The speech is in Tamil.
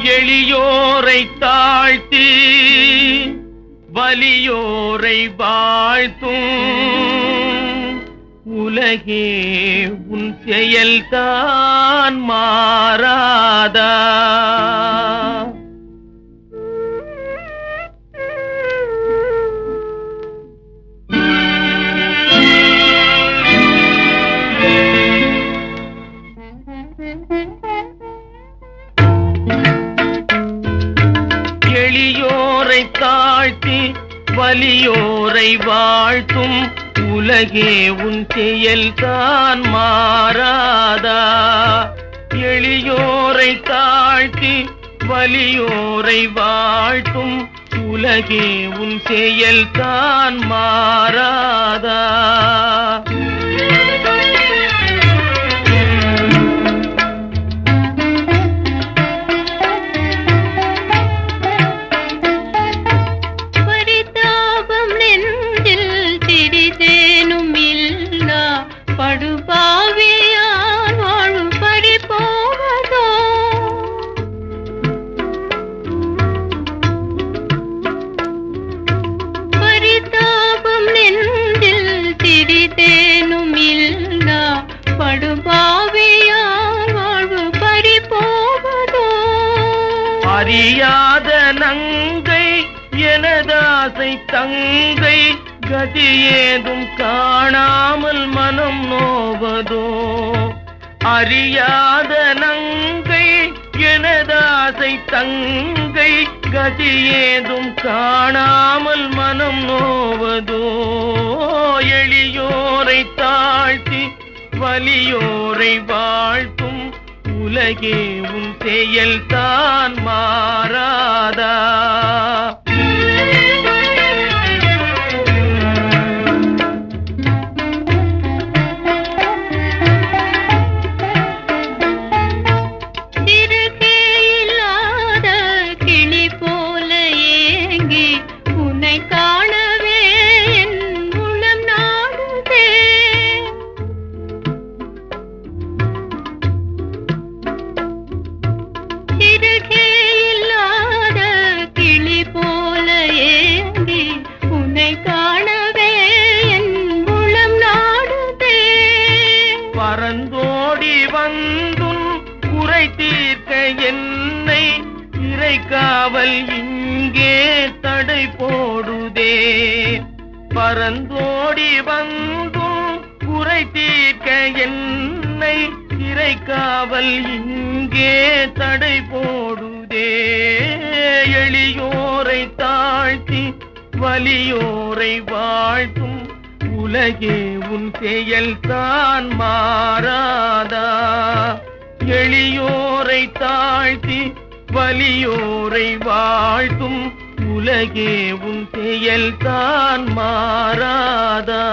எளியோரை தாழ்த்தி வலியோரை வாழ்த்தும் உலகே உன் செயல்தான் மாறாதா? எளியோரை தாழ்த்தி வலியோரை வாழ்த்தும் உலகே உன் செயல்தான் மாறாதா? எளியோரை தாழ்த்தி வலியோரை வாழ்த்தும் உலகே உன் செயல்தான் மாறாதா? படுபாவியார் வாழும் பறி போவதோ? பரிதாபம் நெஞ்சில் சிறிதேனும் இல்லா படுபாவியார் வாழும் பறி போவதோ? அறியாத நங்கை எனதாசை தங்கை கதி ஏதும் காணாமல் மனம் நோவதோ? அறியாத நங்கை எனதாசை தங்கை கதி ஏதும் காணாமல் மனம் நோவதோ? எளியோரை தாழ்த்தி வலியோரை வாழ்த்தும் உலகே உன் செயல்தான் மாறாதா? பறந்தோடி வந்தும் குறை தீர்க்க என்னை இறைக்காவல் இங்கே தடை போடுதே. பறந்தோடி வந்தும் குறை தீர்க்க என்னை இறைக்காவல் இங்கே தடை போடுதே. எளியோரை தாழ்த்தி வலியோரை வாழ்த்தும் உலகே உன் செயல்தான் மாறாதா? எளியோரை தாழ்த்தி வலியோரை வாழ்த்தும் உலகே உன் செயல்தான் மாறாதா?